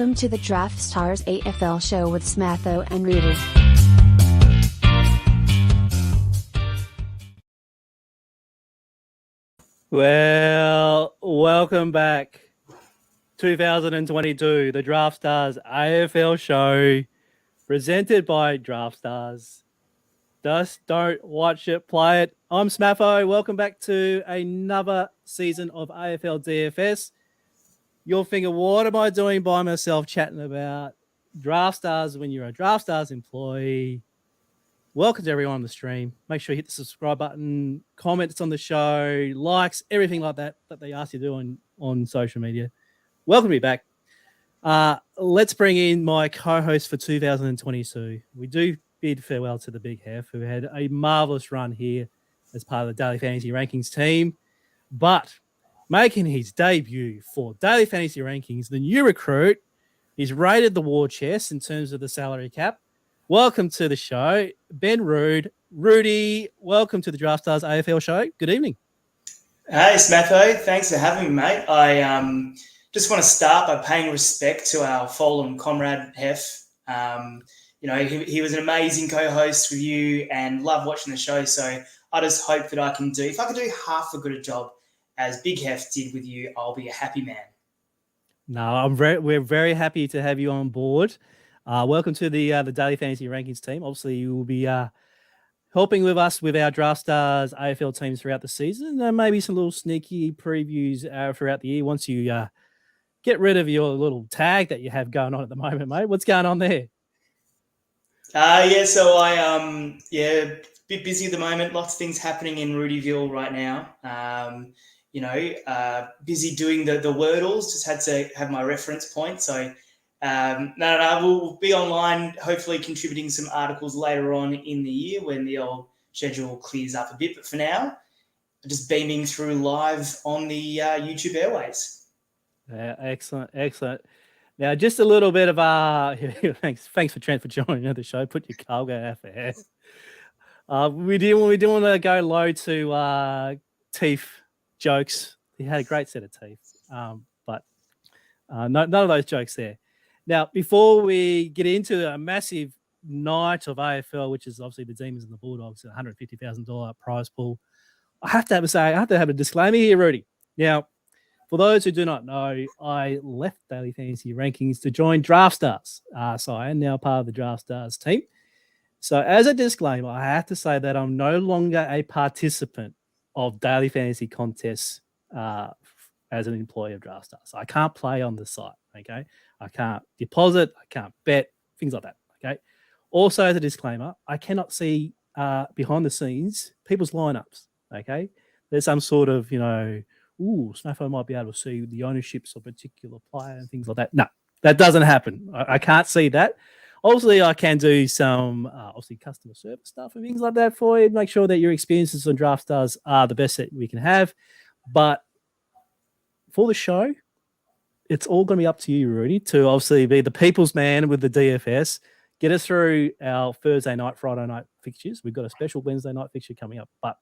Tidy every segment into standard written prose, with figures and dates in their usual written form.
Welcome to the Draftstars AFL show with Smatho and Roody. Well, welcome back. 2022, the Draftstars AFL show, presented by Draftstars. Just don't watch it, play it. I'm Smatho. Welcome back to another season of AFL DFS. You'll think, what am I doing by myself chatting about Draftstars when you're a Draftstars employee? Welcome to everyone on the stream. Make sure you hit the subscribe button, comments on the show, likes, everything like that they ask you to do on social media. Welcome to be back. Let's bring in my co-host for 2022. We do bid farewell to the Big Hef, who had a marvelous run here as part of the Daily Fantasy Rankings team. But making his debut for Daily Fantasy Rankings, the new recruit, he's raided the war chest in terms of the salary cap. Welcome to the show, Ben Rude. Roody, welcome to the Draftstars AFL show. Good evening. Hey, Smatho. Thanks for having me, mate. I just want to start by paying respect to our fallen comrade, Hef. He was an amazing co-host with you and love watching the show. So I just hope that if I can do half a good a job as Big Hef did with you, I'll be a happy man. No, we're very happy to have you on board. Welcome to the Daily Fantasy Rankings team. Obviously, you will be helping with us with our Draftstars AFL teams throughout the season. Maybe some little sneaky previews throughout the year once you get rid of your little tag that you have going on at the moment, mate. What's going on there? So I bit busy at the moment. Lots of things happening in Roodyville right now. Busy doing the Wordles. Just had to have my reference point. So we'll be online, hopefully contributing some articles later on in the year when the old schedule clears up a bit. But for now, just beaming through live on the YouTube airways. Yeah, excellent. Now, just a little bit of thanks for Trent for joining the show. Put your cargo out for hair. We didn't want to go low to teeth jokes. He had a great set of teeth, but none of those jokes there. Now, before we get into a massive night of AFL, which is obviously the Demons and the Bulldogs, $150,000 prize pool, I have to have a disclaimer here, Roody. Now, for those who do not know, I left Daily Fantasy Rankings to join Draftstars. So I am now part of the Draftstars team. So as a disclaimer, I have to say that I'm no longer a participant of Daily Fantasy contests as an employee of Draftstars. I can't play on the site, okay? I can't deposit, I can't bet, things like that, okay? Also, as a disclaimer, I cannot see behind the scenes people's lineups, okay? There's some sort of, Smatho might be able to see the ownerships of a particular player and things like that. No, that doesn't happen. I can't see that. Obviously, I can do some customer service stuff and things like that for you. Make sure that your experiences on Draftstars are the best that we can have. But for the show, it's all going to be up to you, Rudy, to obviously be the people's man with the DFS. Get us through our Thursday night, Friday night fixtures. We've got a special Wednesday night fixture coming up. But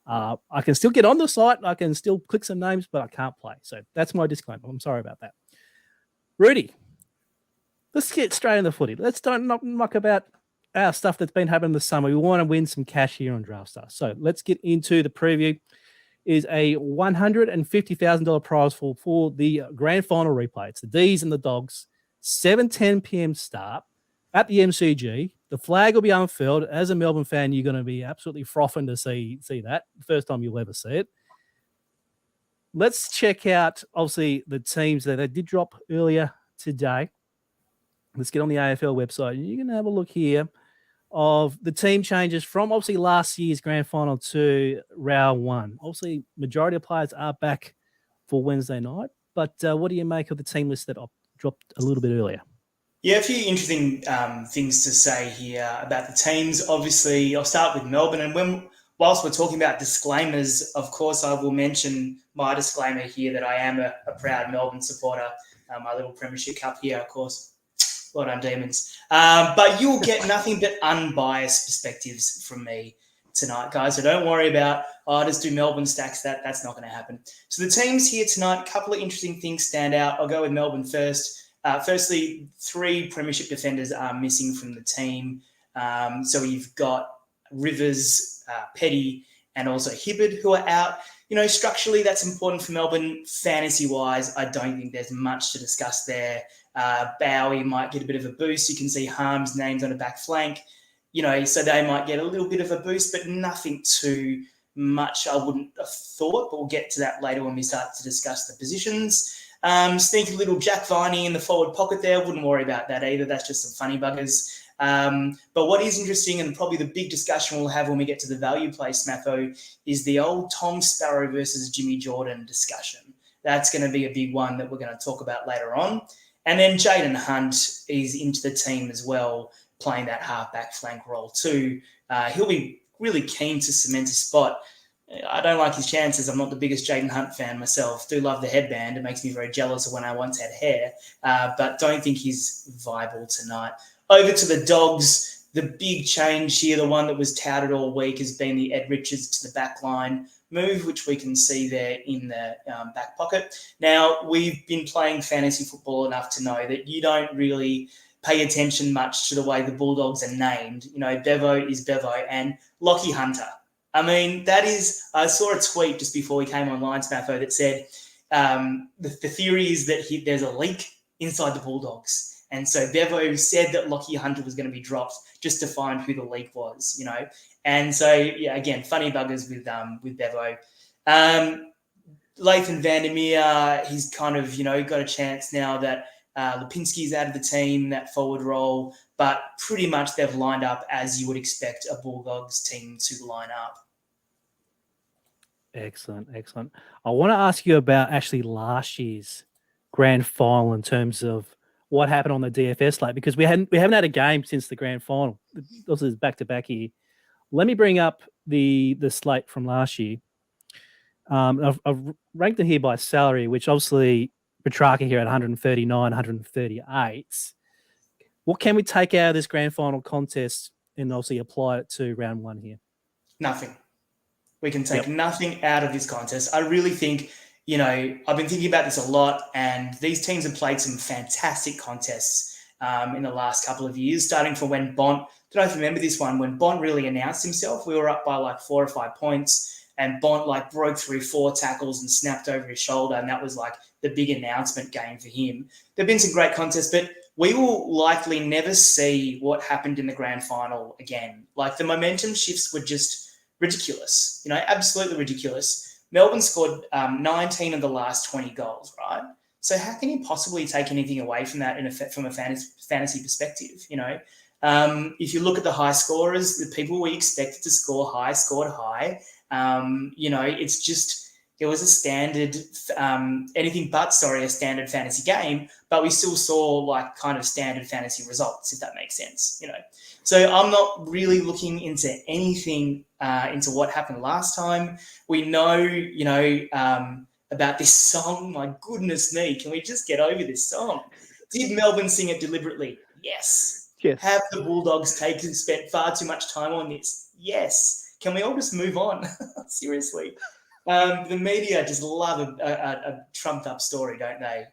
I can still get on the site. I can still click some names, but I can't play. So that's my disclaimer. I'm sorry about that. Rudy, let's get straight in the footy. Let's don't muck about our stuff that's been happening this summer. We want to win some cash here on Draftstars. So let's get into the preview. Is a $150,000 prize for the grand final replay. It's the Dees and the Dogs, 7:10 p.m. start at the MCG. The flag will be unfurled. As a Melbourne fan, you're going to be absolutely frothing to see that. The first time you'll ever see it. Let's check out, obviously, the teams that they did drop earlier today. Let's get on the AFL website. And you're going to have a look here of the team changes from obviously last year's grand final to round one. Obviously, majority of players are back for Wednesday night. But what do you make of the team list that dropped a little bit earlier? Yeah, a few interesting things to say here about the teams. Obviously, I'll start with Melbourne. And whilst we're talking about disclaimers, of course, I will mention my disclaimer here that I am a proud Melbourne supporter. My little premiership cup here, of course. Well done, Demons. But you'll get nothing but unbiased perspectives from me tonight, guys. So don't worry about, just do Melbourne stacks. That's not going to happen. So the teams here tonight, a couple of interesting things stand out. I'll go with Melbourne first. Firstly, 3 premiership defenders are missing from the team. So you've got Rivers, Petty, and also Hibberd who are out. Structurally, that's important for Melbourne. Fantasy-wise, I don't think there's much to discuss there. Bowie might get a bit of a boost. You can see Harms' names on the back flank. So they might get a little bit of a boost, but nothing too much I wouldn't have thought, but we'll get to that later when we start to discuss the positions. Sneaky little Jack Viney in the forward pocket there. Wouldn't worry about that either. That's just some funny buggers. But what is interesting, and probably the big discussion we'll have when we get to the value play, Smatho, is the old Tom Sparrow versus Jimmy Jordan discussion. That's going to be a big one that we're going to talk about later on. And then Jaden Hunt is into the team as well, playing that halfback flank role too. He'll be really keen to cement a spot. I don't like his chances. I'm not the biggest Jaden Hunt fan myself. Do love the headband. It makes me very jealous of when I once had hair, but don't think he's viable tonight. Over to the Dogs, the big change here, the one that was touted all week, has been the Ed Richards to the back line move, which we can see there in the back pocket. Now, we've been playing fantasy football enough to know that you don't really pay attention much to the way the Bulldogs are named. Bevo is Bevo and Lockie Hunter. I mean, I saw a tweet just before we came online, Smatho, that said the theory is that there's a leak inside the Bulldogs. And so Bevo said that Lockie Hunter was going to be dropped just to find who the leak was, And so, yeah, again, funny buggers with Bevo. Lathan Vandermeer, he's kind of, got a chance now that Lipinski's out of the team, that forward role. But pretty much they've lined up as you would expect a Bulldogs team to line up. Excellent. I want to ask you about actually last year's grand final in terms of what happened on the DFS slate, because we haven't had a game since the grand final. This is back to back here. Let me bring up the slate from last year. I've ranked it here by salary, which obviously Petrarca here at 139, 138. What can we take out of this grand final contest and obviously apply it to round 1 here? Nothing. We can take nothing out of this contest. I really think, I've been thinking about this a lot, and these teams have played some fantastic contests in the last couple of years, starting from when Bont, I don't know if you remember this one, when Bont really announced himself. We were up by like 4 or 5 points, and Bont broke through 4 tackles and snapped over his shoulder, and that was like the big announcement game for him. There have been some great contests, but we will likely never see what happened in the grand final again. Like, the momentum shifts were just ridiculous, absolutely ridiculous. Melbourne scored 19 of the last 20 goals, right? So how can you possibly take anything away from that from a fantasy perspective? If you look at the high scorers, the people we expected to score high scored high. It's just, it was a standard, a standard fantasy game, but we still saw kind of standard fantasy results, if that makes sense, So I'm not really looking into anything into what happened last time. We know, about this song. My goodness me, can we just get over this song? Did Melbourne sing it deliberately? Yes. Have the Bulldogs spent far too much time on this? Yes. Can we all just move on? Seriously. The media just love a trumped up story, don't they?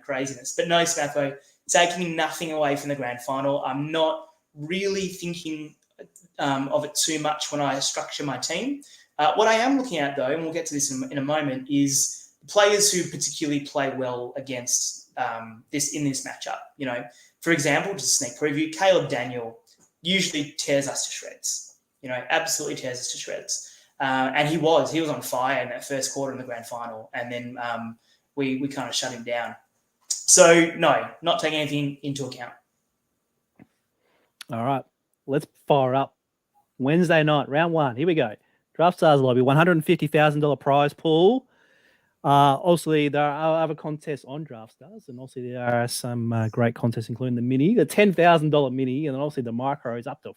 Craziness. But no, Smatho, taking nothing away from the grand final. I'm not really thinking of it too much when I structure my team. What I am looking at, though, and we'll get to this in a moment, is players who particularly play well against this matchup. For example, just a sneak preview, Caleb Daniel usually tears us to shreds. Absolutely tears us to shreds. And he was on fire in that first quarter in the grand final, and then we kind of shut him down. So no, not taking anything into account. All right, let's fire up Wednesday night, round 1. Here we go. Draftstars lobby, $150,000 prize pool. Obviously, there are other contests on Draftstars, and obviously there are some great contests, including the mini, the $10,000 mini, and then obviously the micro is up to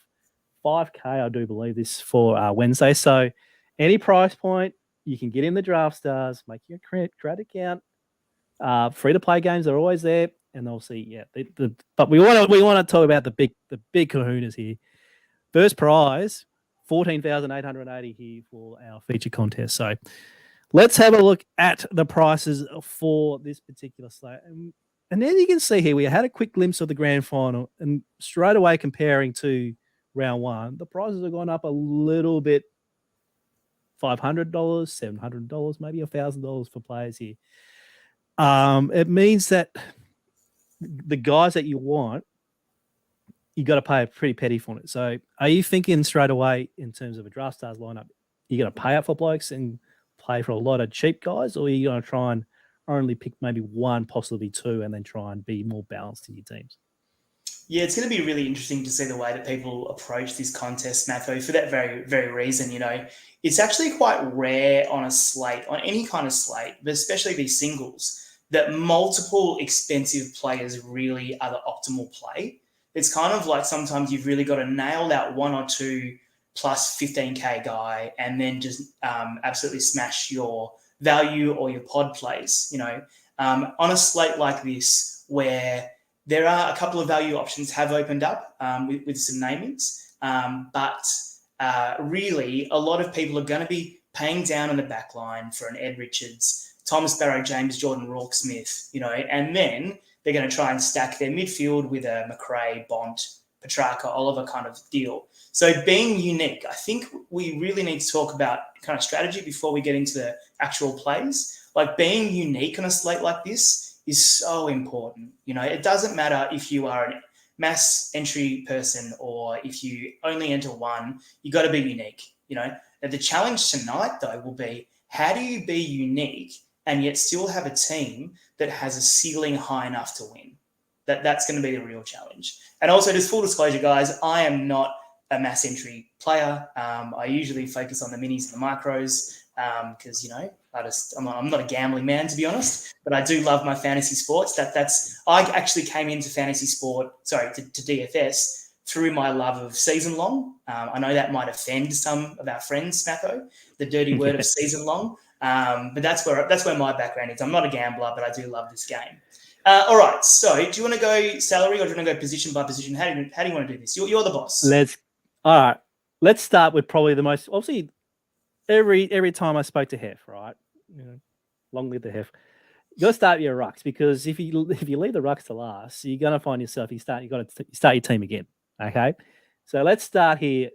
$5,000, I do believe, this for Wednesday. So any price point, you can get in the Draftstars, make your credit account. Free-to-play games are always there, and obviously, but we want to talk about the big kahunas here. First prize, $14,880 here for our feature contest. So let's have a look at the prices for this particular slate. And And then you can see here, we had a quick glimpse of the grand final, and straight away comparing to round one, the prices have gone up a little bit. $500, $700, maybe $1,000 for players here. It means that the guys that you want, you got to pay a pretty penny for it. So are you thinking straight away in terms of a Draftstars lineup, you're going to pay up for blokes and play for a lot of cheap guys, or are you going to try and only pick maybe one, possibly two, and then try and be more balanced in your teams? Yeah, it's going to be really interesting to see the way that people approach this contest, Smatho, for that very, very reason. It's actually quite rare on a slate, on any kind of slate, but especially these singles, that multiple expensive players really are the optimal play. It's kind of like sometimes you've really got to nail that one or two plus 15K guy and then just absolutely smash your value or your pod plays. On a slate like this where there are a couple of value options have opened up with some namings, but really a lot of people are going to be paying down in the back line for an Ed Richards, Thomas Barrow, James Jordan, Rourke-Smith, and then they're going to try and stack their midfield with a McRae, Bont, Petrarca, Oliver kind of deal. So being unique, I think we really need to talk about kind of strategy before we get into the actual plays. Like being unique on a slate like this is so important. It doesn't matter if you are a mass entry person or if you only enter one, you got to be unique. The challenge tonight though will be, how do you be unique and yet still have a team that has a ceiling high enough to win? That's going to be the real challenge. And also, just full disclosure, guys, I am not a mass entry player. I usually focus on the minis and the micros because I'm not a gambling man, to be honest, but I do love my fantasy sports. I actually came into fantasy sport, to DFS through my love of season long. I know that might offend some of our friends, Smatho, the dirty word of season long, but that's where my background is. I'm not a gambler, but I do love this game. All right, so do you want to go salary or do you want to go position by position? How do you want to do this? You're the boss. Let's start with probably the most, obviously, every time I spoke to Hef, right? Long live the Hef. You got to start your rucks, because if you leave the rucks to last, you're going to find yourself, you got to start your team again. Okay, so let's start here.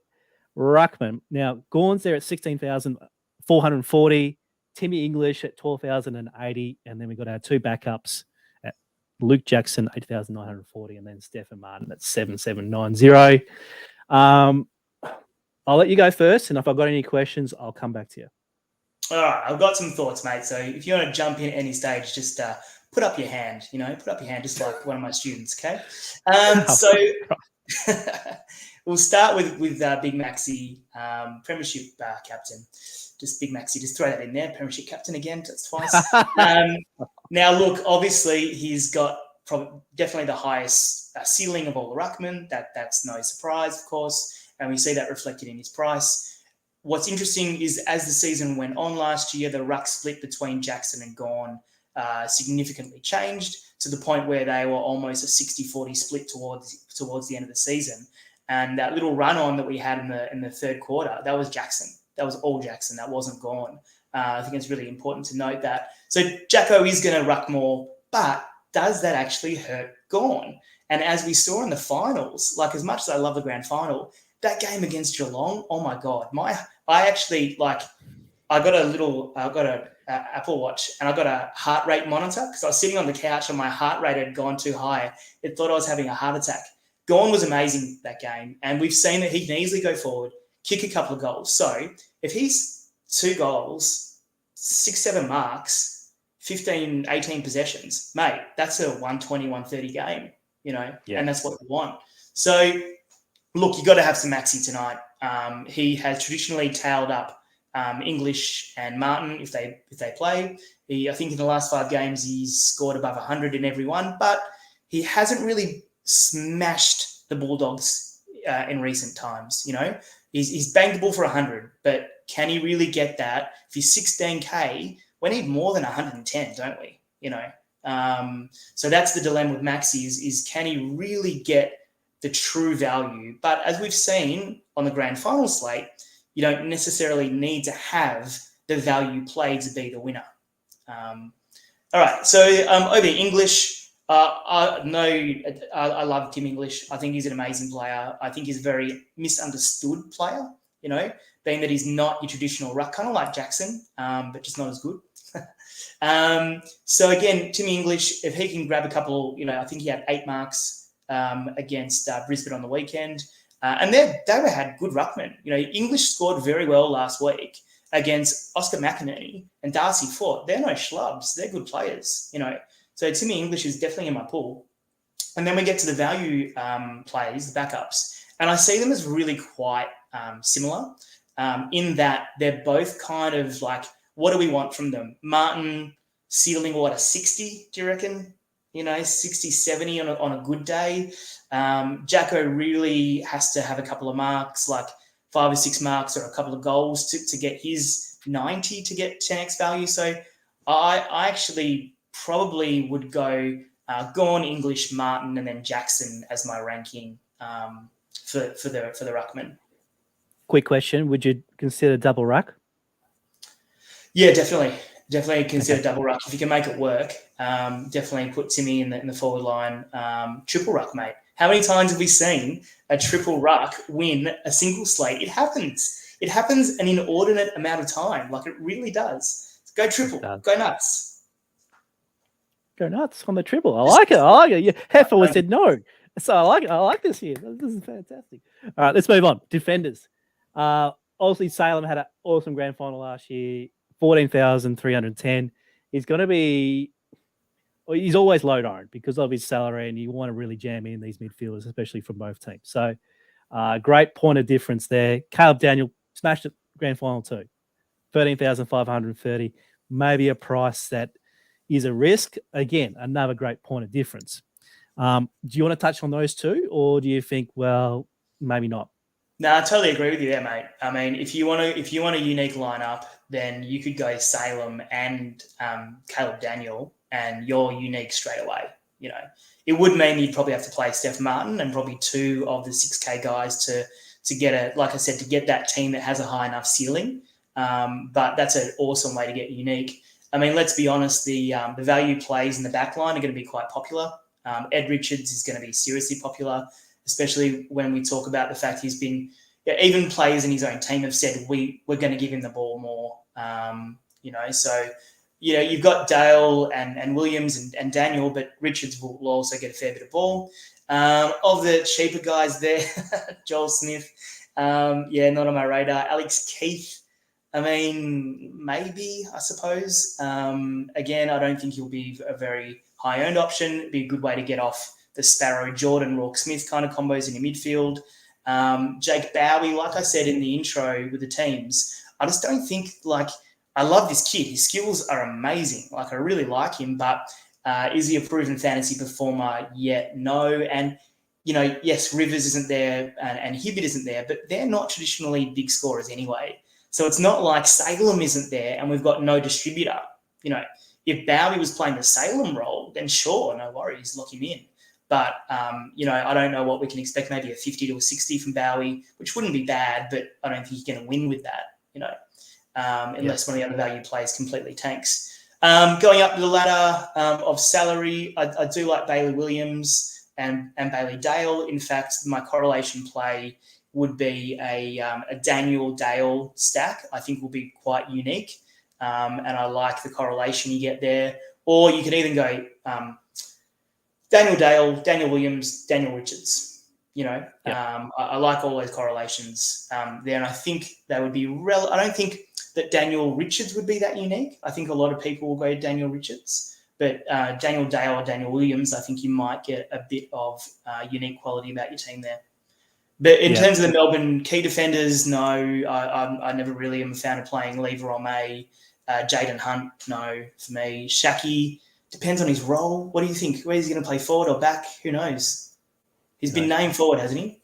Ruckman. Now, Gawn's there at 16,440. Timmy English at 12,080, and then we've got our two backups at Luke Jackson 8,940, and then Stephen Martin at 7,790. I'll let you go first, and if I've got any questions, I'll come back to you. All right, I've got some thoughts, mate. So if you want to jump in at any stage, just put up your hand. Put up your hand, just like one of my students. Okay. So we'll start with Big Maxi, Premiership captain. Just Big Maxi, just throw that in there. Premiership captain again, that's twice. Now, look, obviously he's got definitely the highest ceiling of all the ruckmen. That's no surprise, of course. And we see that reflected in his price. What's interesting is as the season went on last year, the ruck split between Jackson and Gawn significantly changed to the point where they were almost a 60-40 split towards the end of the season. And that little run on that we had in the third quarter, that was Jackson. That was all Jackson. That wasn't Gawn. I think it's really important to note that. So Jacko is going to ruck more, but does that actually hurt Gawn? And as we saw in the finals, like as much as I love the grand final, that game against Geelong, oh my God, I got a Apple Watch and I got a heart rate monitor because I was sitting on the couch and my heart rate had gone too high. It thought I was having a heart attack. Gawn was amazing that game, and we've seen that he can easily go forward, kick a couple of goals. So if he's 2 goals, 6-7 marks, 15, 18 possessions, mate, that's a 120, 130 game, and that's what we want. So look, you got to have some Maxi tonight. He has traditionally tailed up English and Martin if they play. I think in the last 5 games he's scored above 100 in every one, but he hasn't really smashed the Bulldogs in recent times. He's banged the ball for 100, but can he really get that? If he's 16K, we need more than 110, don't we? So that's the dilemma with Maxi is can he really get the true value? But as we've seen on the grand final slate, you don't necessarily need to have the value play to be the winner. All right, so over English, I love Tim English. I think he's an amazing player. I think he's a very misunderstood player, being that he's not your traditional ruck, kind of like Jackson, but just not as good. So again, Tim English, if he can grab a couple, I think he had 8 marks against Brisbane on the weekend. And they had good ruckmen. English scored very well last week against Oscar McInerney and Darcy Fort. They're no schlubs. They're good players, So Timmy English is definitely in my pool. And then we get to the value plays, the backups. And I see them as really quite similar in that they're both kind of like, what do we want from them? Martin ceiling, a 60, do you reckon? 60, 70 on a good day. Jacko really has to have a couple of marks, like 5 or 6 marks or a couple of goals to get his 90 to get 10x value. So I actually probably would go Gawn, English, Martin, and then Jackson as my ranking for the ruckman. Quick question: would you consider double ruck? Yeah, definitely consider double ruck if you can make it work. Definitely put Timmy in the forward line. Triple ruck, mate. How many times have we seen a triple ruck win a single slate? It happens. It happens an inordinate amount of time. Like, it really does. Go triple. Go nuts. Go nuts on the triple. I like it. Yeah, Heifer would said no. So I like it. I like this here. This is fantastic. All right, let's move on. Defenders. Obviously, Salem had an awesome grand final last year. 14,310. He's going to be... Well, he's always low-owned because of his salary, and you want to really jam in these midfielders, especially from both teams. So, great point of difference there. Caleb Daniel smashed it grand final too. 13,530. Maybe a price that is a risk. Again, another great point of difference. Do you want to touch on those two, or do you think, well, maybe not? No, I totally agree with you there, mate. I mean, if you want a unique lineup, then you could go Salem and Caleb Daniel, and you're unique straight away. It would mean you'd probably have to play Steph Martin and probably 2 of the 6K guys to get to get that team that has a high enough ceiling. But that's an awesome way to get unique. I mean, let's be honest, the value plays in the back line are going to be quite popular. Ed Richards is going to be seriously popular, especially when we talk about the fact he's been, even players in his own team have said, we're going to give him the ball more, So, you've got Dale and Williams and Daniel, but Richards will also get a fair bit of ball. Of the cheaper guys there, Joel Smith, not on my radar. Alex Keith, I mean, maybe, I suppose. Again, I don't think he'll be a very high-owned option. It'd be a good way to get off the Sparrow, Jordan, Rourke Smith kind of combos in your midfield. Jake Bowie, like I said in the intro with the teams, I just don't think, I love this kid. His skills are amazing. I really like him, but is he a proven fantasy performer yet? No. And, yes, Rivers isn't there and Hibbert isn't there, but they're not traditionally big scorers anyway. So it's not like Salem isn't there and we've got no distributor. If Bowie was playing the Salem role, then sure, no worries, lock him in. But, I don't know what we can expect, maybe a 50 to a 60 from Bowie, which wouldn't be bad, but I don't think you're going to win with that, unless one of the other value plays completely tanks. Going up the ladder of salary, I do like Bailey Williams and Bailey Dale. In fact, my correlation play would be a Daniel Dale stack. I think will be quite unique, and I like the correlation you get there. Or you can even go Daniel Dale, Daniel Williams, Daniel Richards. I like all those correlations there, and I think they would be I don't think that Daniel Richards would be that unique. I think a lot of people will go Daniel Richards, but Daniel Dale or Daniel Williams, I think you might get a bit of unique quality about your team there. But in terms of the Melbourne key defenders, no, I never really am a fan of playing Lever or May. Jaden Hunt, no, for me. Shaki, depends on his role. What do you think? Where is he going to play, forward or back? Who knows? He's been named forward, hasn't he?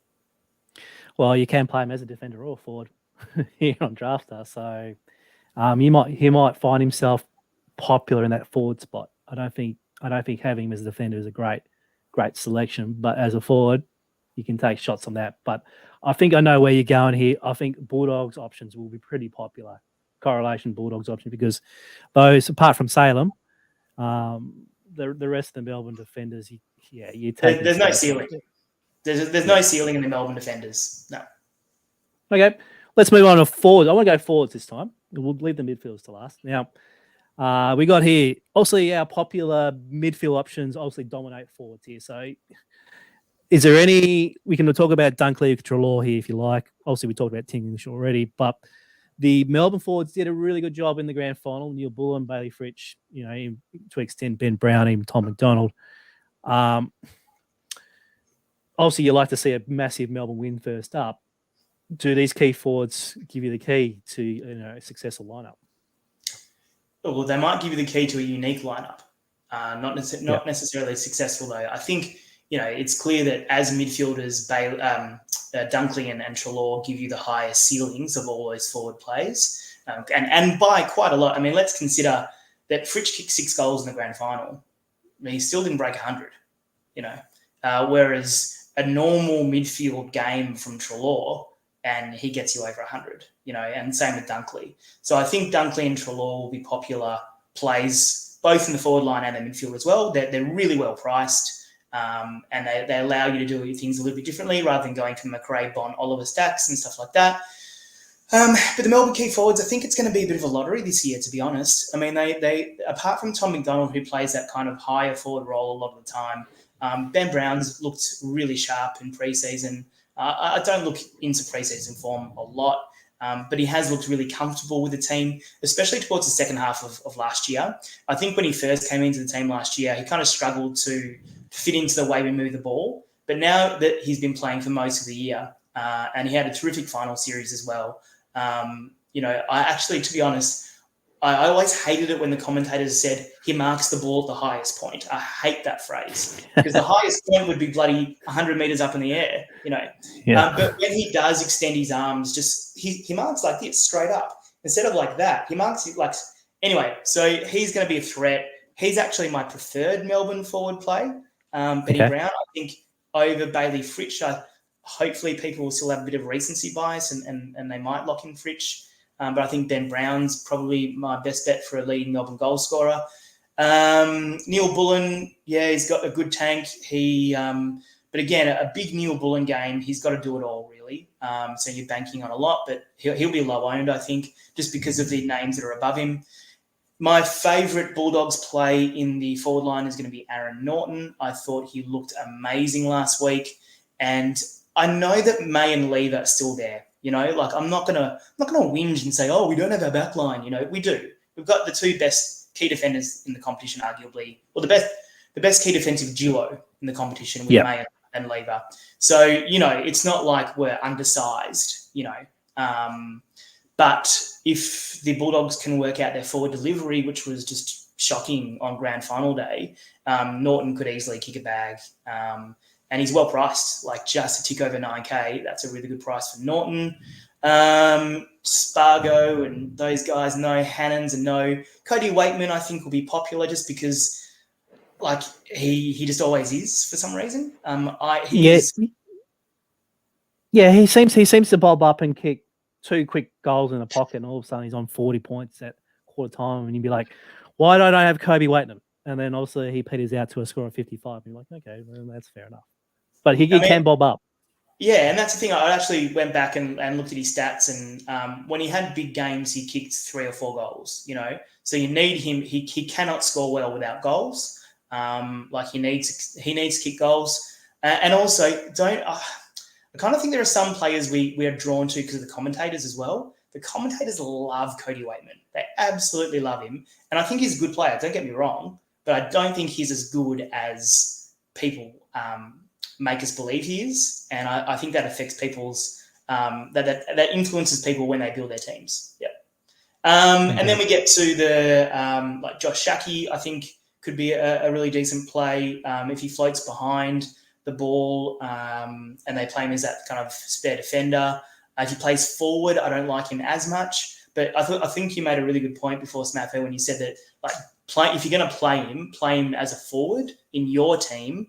Well, you can play him as a defender or forward here on Draftstars. So he might find himself popular in that forward spot. I don't think having him as a defender is a great selection, but as a forward, you can take shots on that. But I think I know where you're going here. I think Bulldogs options will be pretty popular. Correlation Bulldogs option, because those, apart from Salem, the rest of the Melbourne defenders, you take. There's no ceiling. There's no ceiling in the Melbourne defenders. No. Okay, let's move on to forwards. I want to go forwards this time. We'll leave the midfielders to last. Now, we got here, obviously, our popular midfield options obviously dominate forwards here. So, is there any, we can talk about Dunkley, Treloar here if you like. Obviously, we talked about Ting English already, but the Melbourne forwards did a really good job in the grand final. Neil Bullen, Bailey Fritsch, to extend Ben Brown, even Tom McDonald. Obviously, you like to see a massive Melbourne win first up. Do these key forwards give you the key to a successful lineup? Well, they might give you the key to a unique lineup. Not necessarily successful, though. I think, it's clear that as midfielders, Dunkley and Treloar give you the highest ceilings of all those forward plays. And by quite a lot. I mean, let's consider that Fritsch kicked 6 goals in the grand final. I mean, he still didn't break 100, whereas a normal midfield game from Treloar, and he gets you over 100, and same with Dunkley. So I think Dunkley and Treloar will be popular plays, both in the forward line and the midfield as well. They're really well priced, and they allow you to do things a little bit differently rather than going for McRae, Bond, Oliver stacks and stuff like that. But the Melbourne key forwards, I think it's going to be a bit of a lottery this year, to be honest. I mean, they apart from Tom McDonald, who plays that kind of higher forward role a lot of the time, Ben Brown's looked really sharp in preseason. I don't look into preseason form a lot, but he has looked really comfortable with the team, especially towards the second half of last year. I think when he first came into the team last year, he kind of struggled to fit into the way we move the ball. But now that he's been playing for most of the year, and he had a terrific final series as well, I actually, to be honest, I always hated it when the commentators said he marks the ball at the highest point. I hate that phrase because the highest point would be bloody 100 meters up in the air, Yeah. But when he does extend his arms, he marks like this straight up instead of like that. He marks it like anyway. So he's going to be a threat. He's actually my preferred Melbourne forward play. Benny Brown, I think over Bailey Fritsch. Hopefully people will still have a bit of recency bias and they might lock in Fritsch. But I think Ben Brown's probably my best bet for a leading Melbourne goal scorer. Neil Bullen, he's got a good tank. But again, a big Neil Bullen game, he's got to do it all, really. So you're banking on a lot, but he'll be low-owned, I think, just because of the names that are above him. My favourite Bulldogs play in the forward line is going to be Aaron Norton. I thought he looked amazing last week. And I know that May and Lever are still there. I'm not gonna whinge and say, oh, we don't have our back line. We do. We've got the 2 best key defenders in the competition, arguably, or the best key defensive duo in the competition with May and Lever. So, it's not like we're undersized, but if the Bulldogs can work out their forward delivery, which was just shocking on grand final day, Norton could easily kick a bag. And he's well priced, like just a tick over 9K. That's a really good price for Norton. Spargo and those guys, no. Hannons and no. Cody Wakeman, I think, will be popular just because, he just always is for some reason. He seems to bob up and kick 2 quick goals in the pocket, and all of a sudden he's on 40 points at quarter time, and you'd be like, why don't I have Kobe Wakeman? And then also he peters out to a score of 55. And you're like, okay, well, that's fair enough. But he can bob up. Yeah, and that's the thing. I actually went back and looked at his stats, and when he had big games, he kicked 3 or 4 goals, So you need him. He cannot score well without goals. He needs to kick goals. And also, I kind of think there are some players we are drawn to because of the commentators as well. The commentators love Cody Wakeman. They absolutely love him. And I think he's a good player, don't get me wrong, but I don't think he's as good as people make us believe he is. And I think that affects people's that influences people when they build their teams. Yeah. And then we get to the Josh Shackey, I think could be a really decent play if he floats behind the ball and they play him as that kind of spare defender. If he plays forward, I don't like him as much. But I think you made a really good point before, Smatho, when you said that if you're going to play him as a forward in your team,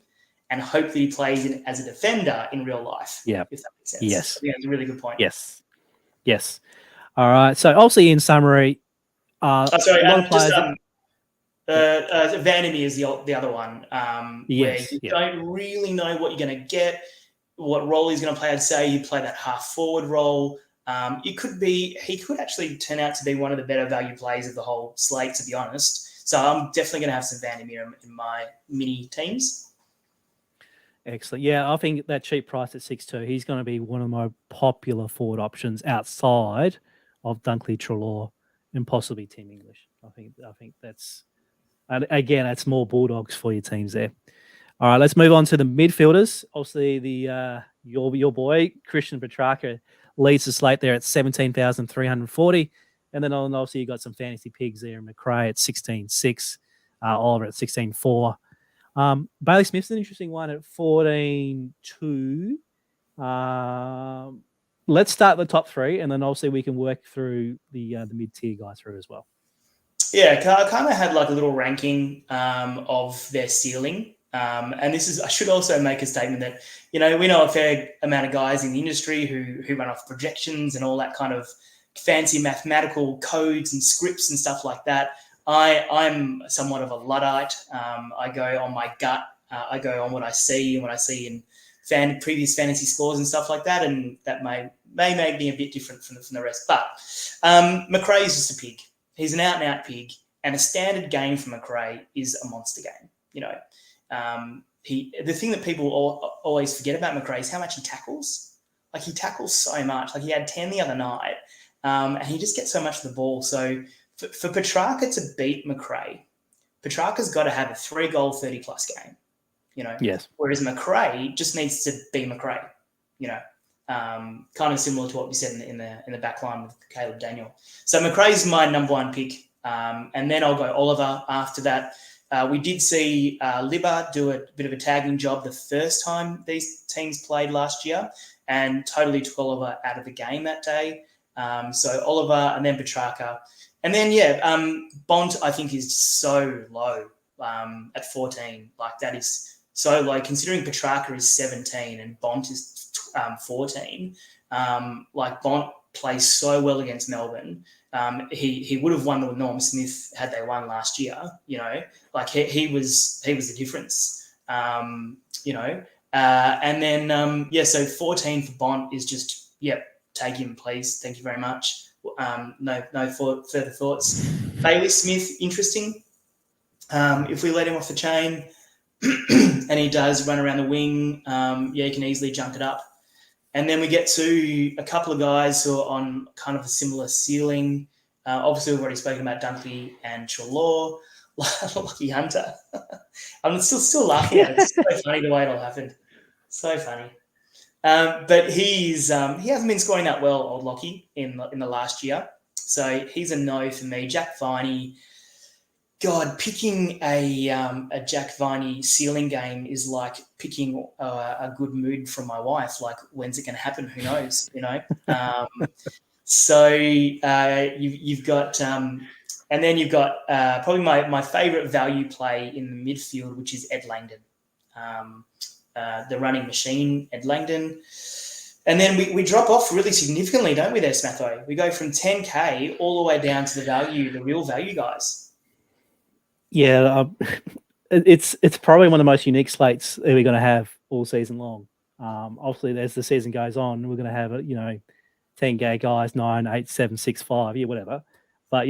and hope that he plays as a defender in real life. Yeah, if that makes sense. Yes, that's a really good point. Yes. All right. So, obviously, in summary, sorry, Vandermeer is the other one, where you don't really know what you're going to get, what role he's going to play. I'd say you play that half forward role. He could actually turn out to be one of the better value plays of the whole slate, to be honest. So I'm definitely going to have some Vandermeer in my mini teams. Excellent. Yeah, I think that cheap price at 6.2, he's going to be one of my popular forward options outside of Dunkley, Treloar, and possibly Tim English. I think that's, again, that's more Bulldogs for your teams there. All right, let's move on to the midfielders. Obviously, the your boy Christian Petrarca leads the slate there at 17,340, and then obviously you got some fantasy pigs there. McRae at 16.6, Oliver at 16.4. Bailey Smith's an interesting one at 14.2. Let's start the top three, and then obviously we can work through the mid-tier guys through as well. Yeah, I kind of had like a little ranking of their ceiling. And I should also make a statement that, we know a fair amount of guys in the industry who run off projections and all that kind of fancy mathematical codes and scripts and stuff like that. I'm somewhat of a Luddite. I go on my gut. I go on what I see and what I see in previous fantasy scores and stuff like that. And that may make me a bit different from the rest. But McRae is just a pig. He's an out-and-out pig. And a standard game for McRae is a monster game, the thing that people always forget about McRae is how much he tackles. Like, he tackles so much. Like, he had 10 the other night, and he just gets so much of the ball. So for Petrarca to beat McRae, Petrarca's got to have a 3-goal, 30-plus game, Yes. Whereas McRae just needs to be McRae, kind of similar to what we said in the back line with Caleb Daniel. So McRae's my number one pick, and then I'll go Oliver after that. We did see Libba do a bit of a tagging job the first time these teams played last year and totally took Oliver out of the game that day. So Oliver and then Petrarca. And then, Bont, I think, is so low at 14. Like, that is so low, considering Petrarca is 17 and Bont is 14. Bont plays so well against Melbourne. He would have won with Norm Smith had they won last year. He was the difference. And then so 14 for Bont is just take him, please, thank you very much. No further thoughts. Bailey Smith, interesting. If we let him off the chain and he does run around the wing, he can easily junk it up. And then we get to a couple of guys who are on kind of a similar ceiling. Obviously, we've already spoken about Dunkley and Treloar. Lucky Hunter. I'm still laughing at it. It's so funny the way it all happened. So funny. But he hasn't been scoring that well, old Lockie, in the last year. So he's a no for me. Jack Viney. God, picking a Jack Viney ceiling game is like picking a good mood from my wife. Like, when's it going to happen? Who knows? So you've got, and then you've got probably my favourite value play in the midfield, which is Ed Langdon, the running machine, Ed Langdon. And then we drop off really significantly, don't we there, Smatho? We go from 10K all the way down to the real value guys. Yeah, it's probably one of the most unique slates that we're going to have all season long. Obviously, as the season goes on, we're going to have 10K guys, 9, 8, 7, 6, 5, whatever. But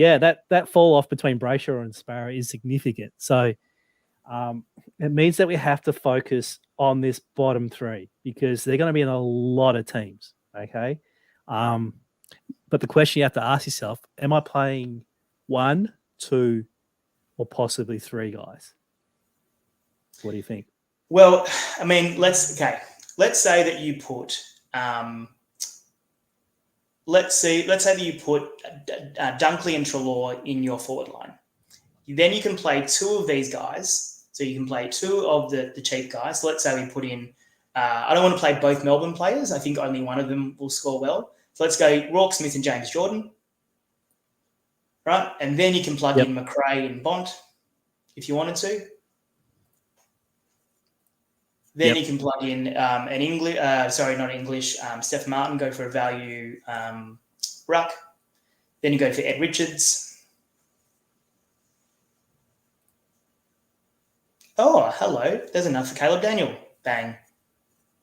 that fall off between Brayshaw and Sparrow is significant. So it means that we have to focus on this bottom three because they're going to be in a lot of teams. Okay, but the question you have to ask yourself: am I playing 1, 2, or possibly 3 guys? What do you think? Well, I mean, let's say that you put, let's say that you put Dunkley and Treloar in your forward line. Then you can play 2 of these guys. So you can play 2 of the cheap guys. So let's say we put in, I don't want to play both Melbourne players. I think only one of them will score well. So let's go Rourke, Smith and James Jordan. Right? And then you can plug in McRae and Bont if you wanted to. Then you can plug in Steph Martin, go for a value ruck. Then you go for Ed Richards. Oh, hello. There's enough for Caleb Daniel. Bang.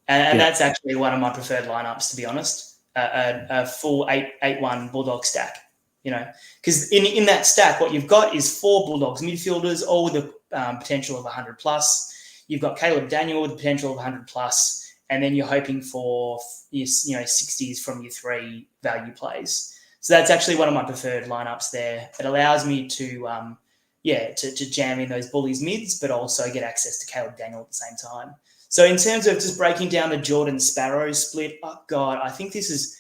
And that's actually one of my preferred lineups, to be honest. A full 8-1 Bulldog stack, because in that stack, what you've got is 4 Bulldogs midfielders, all with the potential of 100 plus. You've got Caleb Daniel with the potential of 100 plus, and then you're hoping for your 60s from your 3 value plays. So that's actually one of my preferred lineups there. It allows me to jam in those bullies mids, but also get access to Caleb Daniel at the same time. So in terms of just breaking down the Jordan Sparrow split, oh God, I think this is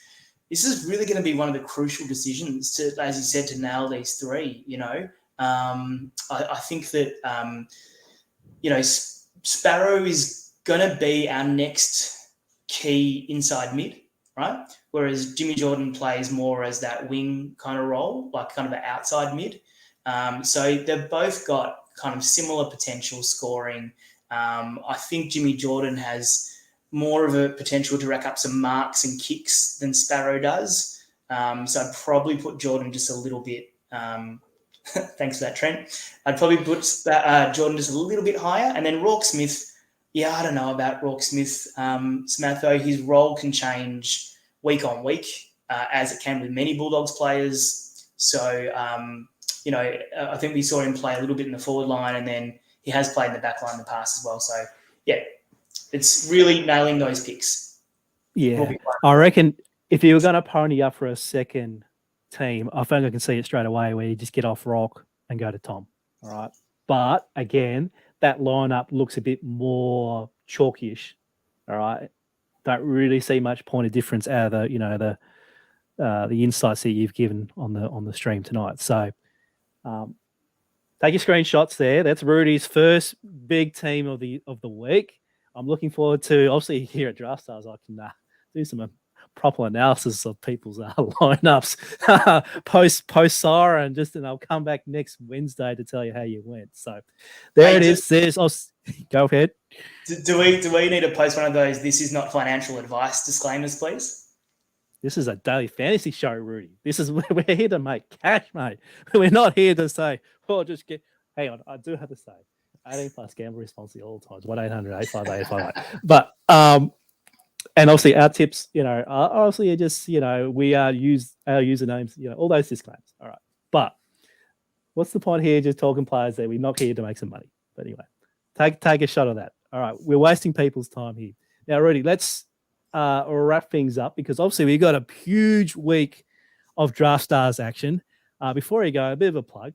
really going to be one of the crucial decisions to, as you said, to nail these 3. I think that Sparrow is going to be our next key inside mid, right? Whereas Jimmy Jordan plays more as that wing kind of role, like kind of an outside mid. So they've both got kind of similar potential scoring. I think Jimmy Jordan has more of a potential to rack up some marks and kicks than Sparrow does. So I'd probably put Jordan just a little bit. Thanks for that, Trent. I'd probably put Jordan just a little bit higher. And then Rourke Smith, I don't know about Rourke Smith. Smatho, his role can change week on week, as it can with many Bulldogs players. So, I think we saw him play a little bit in the forward line, and then he has played in the back line in the past as well. So, it's really nailing those picks. Yeah, I reckon if you were going to pony up for a second team, I think I can see it straight away where you just get off Rock and go to Tom. All right. But again, that lineup looks a bit more chalky-ish. All right. Don't really see much point of difference out of the insights that you've given on the stream tonight. So take your screenshots there. That's Roody's first big team of the week. I'm looking forward to, obviously here at Draftstars, I can do some proper analysis of people's lineups post Sara, and I'll come back next Wednesday to tell you how you went. So there it is. Go ahead. Do we need to post one of those "this is not financial advice" disclaimers, please? This is a daily fantasy show, Rudy. We're here to make cash, mate. We're not here to say, just get. Hang on, I do have to say, 18 plus gamble responsibly all times. 1-800-858-858. But and obviously our tips, are obviously just we use our usernames, all those disclaimers. All right, but what's the point here? Just talking players that we're not here to make some money. But anyway, take a shot of that. All right, we're wasting people's time here. Now, Rudy, let's wrap things up, because obviously we got a huge week of Draftstars action. Before you go, a bit of a plug.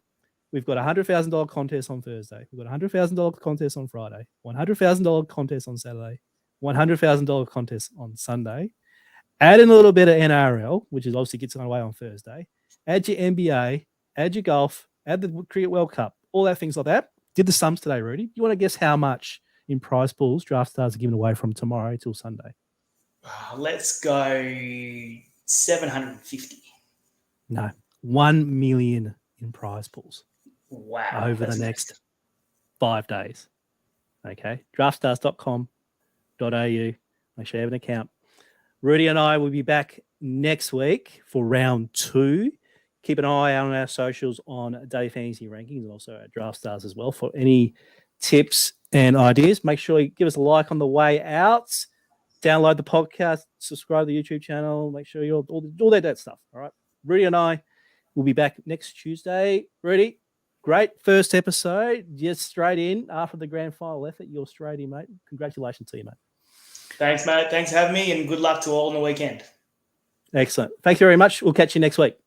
We've got a $100,000 contest on Thursday. We've got a $100,000 contest on Friday. $100,000 contest on Saturday. $100,000 contest on Sunday. Add in a little bit of NRL, which is obviously gets away on Thursday. Add your NBA. Add your golf. Add the Cricket World Cup. All that things like that. Did the sums today, Rudy. You want to guess how much in prize pools Draftstars are giving away from tomorrow till Sunday? Let's go 750. No, 1 million in prize pools. Wow. Over the next 5 days. Okay. Draftstars.com.au. Make sure you have an account. Rudy and I will be back next week for round 2. Keep an eye out on our socials on Daily Fantasy Rankings, and also at Draftstars as well for any tips and ideas. Make sure you give us a like on the way out. Download the podcast. Subscribe to the YouTube channel. Make sure you're all that stuff. All right. Rudy and I will be back next Tuesday. Rudy, great first episode. Just straight in after the grand final effort. You're straight in, mate. Congratulations to you, mate. Thanks, mate. Thanks for having me, and good luck to all on the weekend. Excellent. Thank you very much. We'll catch you next week.